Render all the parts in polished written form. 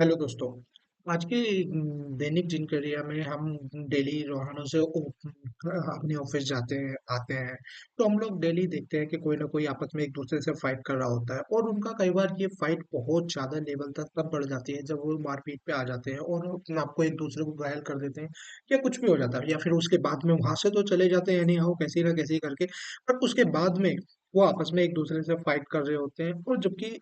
Hello दोस्तों। आज के दैनिक दिनचर्या में हम डेली वाहनों से अपने ऑफिस जाते हैं आते हैं। तो हम लोग डेली देखते हैं कि कोई ना कोई आपस में एक दूसरे से फाइट कर रहा होता है और उनका कई बार ये फाइट बहुत ज्यादा लेवल तक तब बढ़ जाती है जब वो मारपीट पे आ जाते हैं और अपने आप को एक दूसरे को घायल कर देते हैं या कुछ भी हो जाता है या फिर उसके बाद में वहां से तो चले जाते हैं नहीं हो कैसी ना कैसी करके। पर उसके बाद में वो आपस में एक दूसरे से फाइट कर रहे होते हैं और जबकि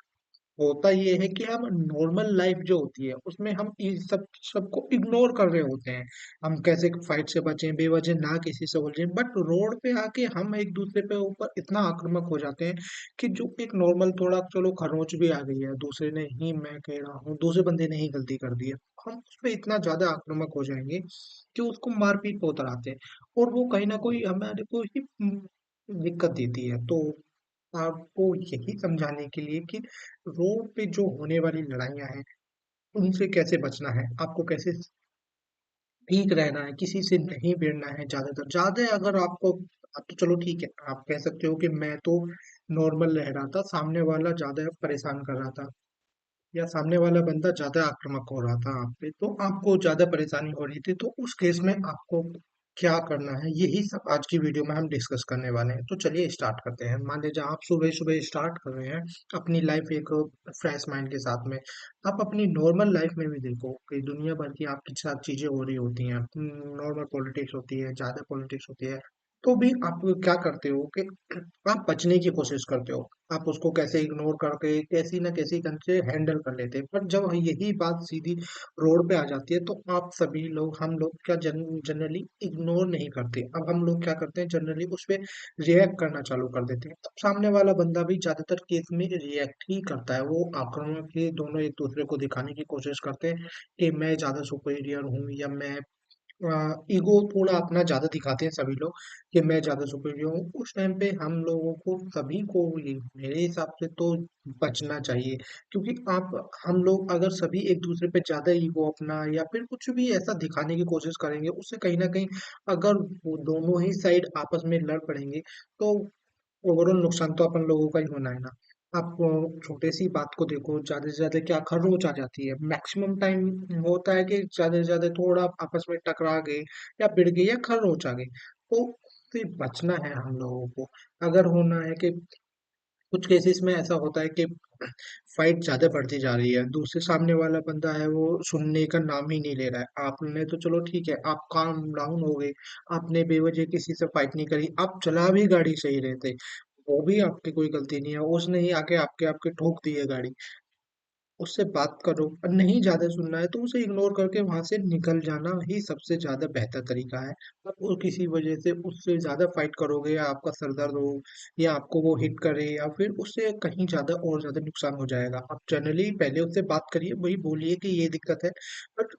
होता ये है कि हम नॉर्मल लाइफ जो होती है उसमें हम इस सब सबको इग्नोर कर रहे होते हैं। हम कैसे फाइट से बचें बेवजह ना किसी से उलझें, बट रोड पे आके हम एक दूसरे पे ऊपर इतना आक्रामक हो जाते हैं कि जो एक नॉर्मल थोड़ा चलो खरोंच भी आ गई है दूसरे ने ही, मैं कह रहा हूँ दूसरे बंदे ने ही गलती कर दी है, हम उस पे इतना ज्यादा आक्रामक हो जाएंगे कि उसको मारपीट पे उतर आते हैं और वो कहीं ना कोई हमारे को ही दिक्कत देती है। तो आपको यही समझाने के लिए कि रोड पे जो होने वाली लड़ाइयाँ हैं, उनसे कैसे बचना है, आपको कैसे ठीक रहना है, किसी से नहीं भिड़ना है ज़्यादातर। ज़्यादा अगर आपको अब तो चलो ठीक है, आप कह सकते हो कि मैं तो नॉर्मल रह रहा था, सामने वाला ज़्यादा परेशान कर रहा था या सामने वाला बंदा ज़्यादा आक्रामक हो रहा था आप पे, तो आपको ज़्यादा परेशानी हो रही थी, तो उस केस में आपको क्या करना है, यही सब आज की वीडियो में हम डिस्कस करने वाले हैं। तो चलिए स्टार्ट करते हैं। मान लीजिए आप सुबह-सुबह स्टार्ट कर रहे हैं अपनी लाइफ एक फ्रेश माइंड के साथ में। आप अपनी नॉर्मल लाइफ में भी देखो कि दुनिया भर की आपके साथ चीज़ें हो रही होती हैं। नॉर्मल पॉलिटिक्स होती है, ज़्यादा पॉलिटिक्स होती है, तो भी आप क्या करते हो कि आप बचने की कोशिश करते हो। आप उसको कैसे इग्नोर करके कैसी ना कैसी करके हैंडल कर लेते हैं। पर जब यही बात सीधी रोड पे आ जाती है तो आप सभी लोग हम लोग क्या जनरली इग्नोर नहीं करते। अब हम लोग क्या करते हैं जनरली उस पे रिएक्ट करना चालू कर देते हैं। अब सामने वाला बंदा भी ज्यादातर केस में रिएक्ट ही करता है। वो आक्रामक ही दोनों एक दूसरे को दिखाने की कोशिश करते हैं कि मैं ज्यादा सुपीरियर हूँ या मैं ईगो थोड़ा अपना ज्यादा दिखाते हैं सभी लोग कि मैं ज्यादा सुपीरियर हूँ। उस टाइम पे हम लोगों को सभी को ये मेरे हिसाब से तो बचना चाहिए, क्योंकि आप हम लोग अगर सभी एक दूसरे पे ज्यादा ईगो अपना या फिर कुछ भी ऐसा दिखाने की कोशिश करेंगे उससे कहीं ना कहीं अगर वो दोनों ही साइड आपस में लड़ पड़ेंगे तो ओवरऑल नुकसान तो अपन लोगों का ही होना है ना। आप छोटे सी बात को देखो, ज्यादा से ज्यादा क्या खरोंच आ जाती है, मैक्सिमम टाइम होता है कि ज्यादा से ज्यादा थोड़ा आपस में टकरा गए या भिड़ गए या खरोंच आ गई। तो उससे बचना है हम लोगों को। अगर होना है कि कुछ केसेस में ऐसा होता है कि फाइट ज्यादा बढ़ती जा रही है, दूसरे सामने वाला बंदा है वो सुनने का नाम ही नहीं ले रहा है, आपने तो चलो ठीक है आप काम डाउन हो गए, आपने बेवजह किसी से फाइट नहीं करी, आप चला भी गाड़ी सही रहे थे, वो भी आपकी कोई गलती नहीं है, उसने ही आके आपके आपके ठोक दी है गाड़ी। उससे बात करो और नहीं ज्यादा सुनना है तो उसे इग्नोर करके वहां से निकल जाना ही सबसे ज्यादा बेहतर तरीका है। अब वो किसी वजह से उससे ज्यादा फाइट करोगे या आपका सर दर्द हो या आपको वो हिट करे या फिर उससे कहीं ज्यादा और ज्यादा नुकसान हो जाएगा। आप जनरली पहले उससे बात करिए, वही बोलिए कि ये दिक्कत है। बट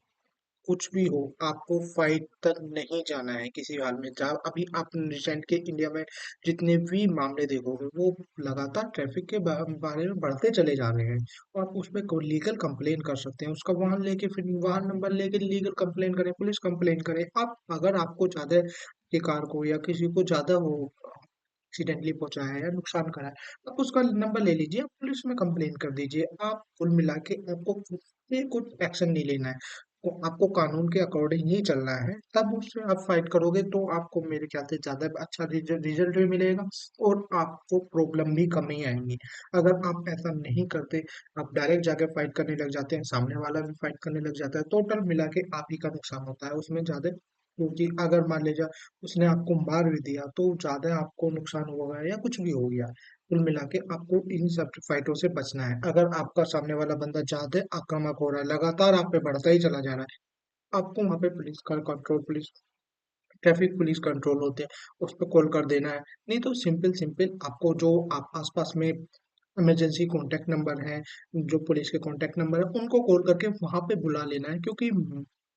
कुछ भी हो, आपको फाइट तक नहीं जाना है किसी हाल में। जहाँ अभी आप रिसेंट के इंडिया में जितने भी मामले देखोगे वो लगातार ट्रैफिक के बारे में बढ़ते चले जा रहे हैं और आप उसमें लीगल कंप्लेन कर सकते हैं। उसका वाहन लेके फिर वाहन नंबर लेके लीगल कंप्लेन करें, पुलिस कंप्लेन करें। आप अगर आपको ज्यादा की कार को या किसी को ज्यादा वो एक्सीडेंटली पहुंचाया है या नुकसान करा है, आप उसका नंबर ले लीजिए, आप पुलिस में कंप्लेन कर दीजिए। आप कुल मिला के आपको खुद से कुछ एक्शन नहीं लेना है, तो आपको कानून के अकॉर्डिंग ही चलना है। तब उससे आप फाइट करोगे तो आपको मेरे ख्याल से ज्यादा अच्छा रिजल्ट भी मिलेगा और आपको प्रॉब्लम भी कम ही आएंगी। अगर आप ऐसा नहीं करते, आप डायरेक्ट जाके फाइट करने लग जाते हैं, सामने वाला भी फाइट करने लग जाता है, टोटल मिला के आप ही का नुकसान होता है उसमें ज्यादा। क्योंकि अगर मान लीजिए उसने आपको मार भी दिया तो ज्यादा आपको नुकसान होगा या कुछ भी हो गया, कुल मिला के आपको इन सब फाइटों से बचना है। अगर आपका सामने वाला बंदा ज्यादा आक्रामक हो रहा है, लगातार आप पे बढ़ता ही चला जा रहा है, आपको वहां पे पुलिस का control, police traffic police control होते हैं, उस पर कॉल कर देना है। नहीं तो सिंपल सिंपल आपको जो आप आसपास में इमरजेंसी कॉन्टैक्ट नंबर है, जो पुलिस के कॉन्टैक्ट नंबर है, उनको कॉल करके वहां पे बुला लेना है। क्योंकि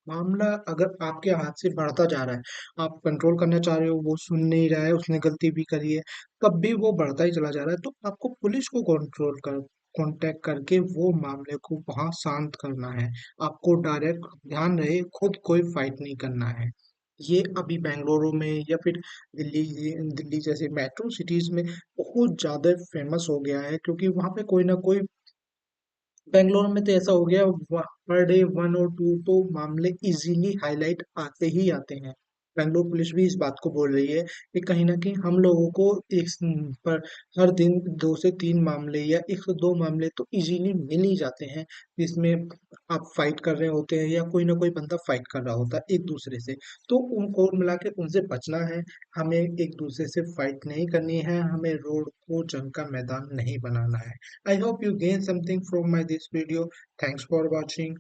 मामला अगर आपके हाथ से बढ़ता जा रहा है, आप कंट्रोल करना चाह रहे हो, वो सुन नहीं रहा है, उसने गलती भी करी है, तब भी वो बढ़ता ही चला जा रहा है, तो आपको पुलिस को कंट्रोल कर कांटेक्ट करके वो मामले को वहां शांत करना है। आपको डायरेक्ट ध्यान रहे खुद कोई फाइट नहीं करना है। ये अभी बेंगलुरु में या फिर दिल्ली दिल्ली जैसे मेट्रो सिटीज में बहुत ज्यादा फेमस हो गया है, क्योंकि वहां पे कोई ना कोई बेंगलोर में तो ऐसा हो गया, पर डे वन और टू तो मामले इजीली हाईलाइट आते ही आते हैं। बेंगलोर पुलिस भी इस बात को बोल रही है कि कहीं ना कहीं हम लोगों को एक पर हर दिन 2 से 3 मामले या 1 से 2 मामले तो इजीली मिल ही जाते हैं, जिसमें आप फाइट कर रहे होते हैं या कोई ना कोई बंदा फाइट कर रहा होता है एक दूसरे से। तो उनको मिला के उनसे बचना है, हमें एक दूसरे से फाइट नहीं करनी है, हमें रोड को जंग का मैदान नहीं बनाना है। I hope you gain something from my this video. Thanks for watching.